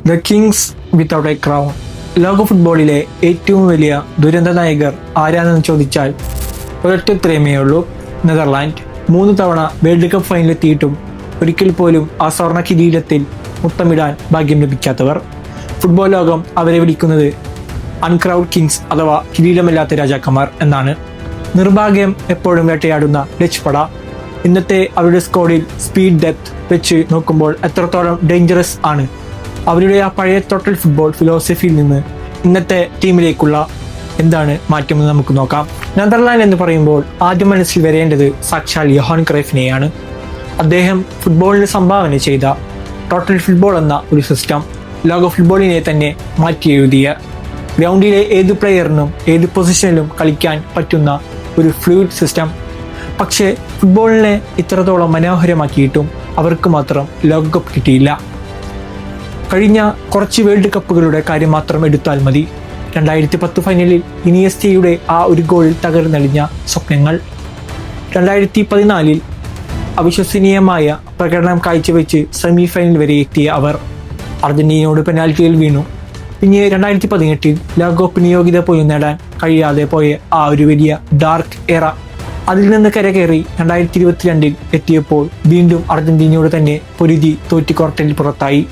The Kings without A crown. ലോക ഫുട്ബോളിലെ ഏറ്റവും വലിയ ദുരന്ത നായകർ ആരാണെന്ന് ചോദിച്ചാൽ ഒരൊറ്റ ഉത്തരമേ ഉള്ളൂ: നെതർലാൻഡ്. 3 തവണ വേൾഡ് കപ്പ് ഫൈനലെത്തിയിട്ടും ഒരിക്കൽ പോലും ആ സ്വർണ്ണ കിരീടത്തിൽ മുത്തമിടാൻ ഭാഗ്യം ലഭിക്കാത്തവർ. ഫുട്ബോൾ ലോകം അവരെ വിളിക്കുന്നത് അൺക്രൗഡ് കിങ്സ് അഥവാ കിരീടമില്ലാത്ത രാജാക്കന്മാർ എന്നാണ്. നിർഭാഗ്യം എപ്പോഴും വേട്ടയാടുന്ന ഡച്ച് പട ഇന്നത്തെ അവരുടെ സ്ക്വാഡിൽ സ്പീഡ് ഡെപ്ത് വെച്ച് നോക്കുമ്പോൾ എത്രത്തോളം ഡേഞ്ചറസ് ആണ്. അവരുടെ ആ പഴയ ടോട്ടൽ ഫുട്ബോൾ ഫിലോസഫിയിൽ നിന്ന് ഇന്നത്തെ ടീമിലേക്കുള്ള എന്താണ് മാറ്റമെന്ന് നമുക്ക് നോക്കാം. നെതർലാൻഡ് എന്ന് പറയുമ്പോൾ ആദ്യം മനസ്സിൽ വരേണ്ടത് സാക്ഷാൽ യോഹാൻ ക്രൈഫിനെയാണ്. അദ്ദേഹം ഫുട്ബോളിന് സംഭാവന ചെയ്ത ടോട്ടൽ ഫുട്ബോൾ എന്ന ഒരു സിസ്റ്റം, ലോക ഫുട്ബോളിനെ തന്നെ മാറ്റി എഴുതിയ, ഗ്രൗണ്ടിലെ ഏത് പ്ലെയറിനും ഏത് പൊസിഷനിലും കളിക്കാൻ പറ്റുന്ന ഒരു ഫ്ലൂയിഡ് സിസ്റ്റം. പക്ഷേ ഫുട്ബോളിനെ ഇത്രത്തോളം മനോഹരമാക്കിയിട്ടും അവർക്ക് മാത്രം ലോകകപ്പ് കിട്ടിയില്ല. കഴിഞ്ഞ കുറച്ച് വേൾഡ് കപ്പുകളുടെ കാര്യം മാത്രം എടുത്താൽ മതി. 2010 ഫൈനലിൽ ഇനിയസ്റ്റയുടെ ആ ഒരു ഗോളിൽ തകർന്നടിഞ്ഞ സ്വപ്നങ്ങൾ. 2014 അവിശ്വസനീയമായ പ്രകടനം കാഴ്ചവെച്ച് സെമി ഫൈനൽ വരെ എത്തിയ അവർ അർജന്റീനയോട് പെനാൽറ്റിയിൽ വീണു. പിന്നെ 2018 ലോകകപ്പിന് യോഗ്യത പോലും നേടാൻ കഴിയാതെ പോയ ആ ഒരു വലിയ ഡാർക്ക് എറ, അതിൽ നിന്ന് കരകയറി 2022 എത്തിയപ്പോൾ വീണ്ടും അർജന്റീനയോട് തന്നെ പൊരുതി തോറ്റ് ക്വാർട്ടറിൽ പുറത്തായി.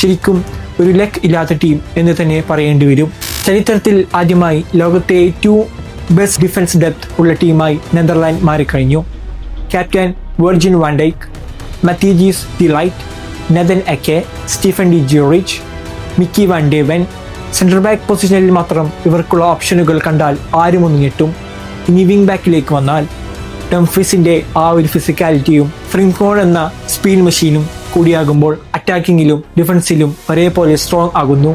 ശരിക്കും ഒരു ലക്ക് ഇല്ലാത്ത ടീം എന്ന് തന്നെ പറയേണ്ടി വരും. ചരിത്രത്തിൽ ആദ്യമായി ലോകത്തെ ഏറ്റവും ബെസ്റ്റ് ഡിഫൻസ് ഡെപ്ത് ഉള്ള ടീമായി നെതർലാൻഡ് മാറിക്കഴിഞ്ഞു. Captain Virgil van Dijk, Matthijs de Ligt, Nathan Aké, Stefan de Vrij, Micky van de Ven. Central back പൊസിഷനിൽ മാത്രം ഇവർക്കുള്ള ഓപ്ഷനുകൾ കണ്ടാൽ ആരും ഒന്ന് ഞെട്ടും. ഇനി വിങ് ബാക്കിലേക്ക് വന്നാൽ ഡംഫ്രീസിന്റെ ആ ഒരു ഫിസിക്കാലിറ്റിയും ഫ്രിങ്കോൺ എന്ന സ്പീഡ് മെഷീനും കൂടിയാകുമ്പോൾ അറ്റാക്കിങ്ങിലും ഡിഫൻസിലും ഒരേപോലെ സ്ട്രോങ് ആകുന്നു.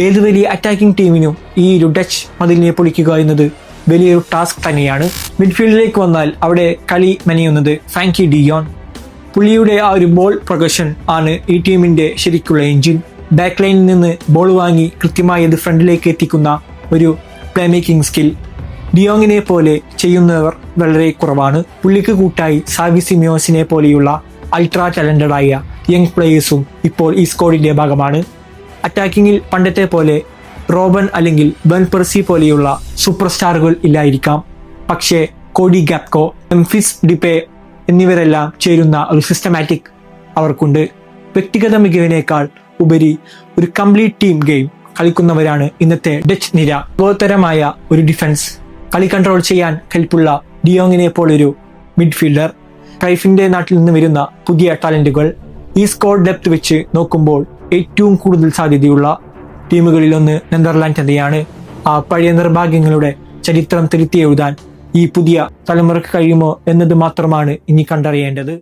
ഏത് വലിയ അറ്റാക്കിംഗ് ടീമിനും ഈ ഒരു ഡച്ച് മതിലിനെ പൊളിക്കുക എന്നത് വലിയൊരു ടാസ്ക് തന്നെയാണ്. മിഡ്ഫീൽഡിലേക്ക് വന്നാൽ അവിടെ കളി മെനയുന്നത് ഫ്രാങ്കി ഡിയോൺ. പുള്ളിയുടെ ആ ഒരു ബോൾ പ്രൊഗഷൻ ആണ് ഈ ടീമിന്റെ ശരിക്കുള്ള എഞ്ചിൻ. ബാക്ക് ലൈനിൽ നിന്ന് ബോൾ വാങ്ങി കൃത്യമായി അത് ഫ്രണ്ടിലേക്ക് എത്തിക്കുന്ന ഒരു പ്ലേ മേക്കിംഗ് സ്കിൽ ഡിയോങ്ങിനെ പോലെ ചെയ്യുന്നവർ വളരെ കുറവാണ്. പുള്ളിക്ക് കൂട്ടായി സാവി സിമിയോസിനെ പോലെയുള്ള അൾട്രാ ടാലന്റഡ് ആയ യങ് പ്ലേയേഴ്സും ഇപ്പോൾ ഈ സ്ക്വാഡിന്റെ ഭാഗമാണ്. അറ്റാക്കിങ്ങിൽ പണ്ടത്തെ പോലെ റോബൻ അല്ലെങ്കിൽ ബെൻ പെർസി പോലെയുള്ള സൂപ്പർ സ്റ്റാറുകൾ ഇല്ലായിരിക്കാം. പക്ഷേ കോഡി ഗാപ്കോ, മെംഫിസ് ഡിപ്പെ എന്നിവരെല്ലാം ചേരുന്ന ഒരു സിസ്റ്റമാറ്റിക് അവർക്കുണ്ട്. വ്യക്തിഗത മികവിനേക്കാൾ ഉപരി ഒരു കംപ്ലീറ്റ് ടീം ഗെയിം കളിക്കുന്നവരാണ് ഇന്നത്തെ ഡച്ച് നിര. ഗോതരമായ ഒരു ഡിഫൻസ്, കളി കൺട്രോൾ ചെയ്യാൻ കെൽപ്പുള്ള ഡിയോങ്ങിനെ പോലൊരു മിഡ്ഫീൽഡർ, ക്രൈഫിന്റെ നാട്ടിൽ നിന്ന് വരുന്ന പുതിയ ടാലന്റുകൾ. ഈ സ്ക്വാഡ് ഡെപ്ത് വെച്ച് നോക്കുമ്പോൾ ഏറ്റവും കൂടുതൽ സാധ്യതയുള്ള ടീമുകളിലൊന്ന് നെതർലാൻഡ് തന്നെയാണ്. ആ പഴയ നിർഭാഗ്യങ്ങളുടെ ചരിത്രം തിരുത്തി എഴുതാൻ ഈ പുതിയ തലമുറക്ക് കഴിയുമോ എന്നത് മാത്രമാണ് ഇനി കണ്ടറിയേണ്ടത്.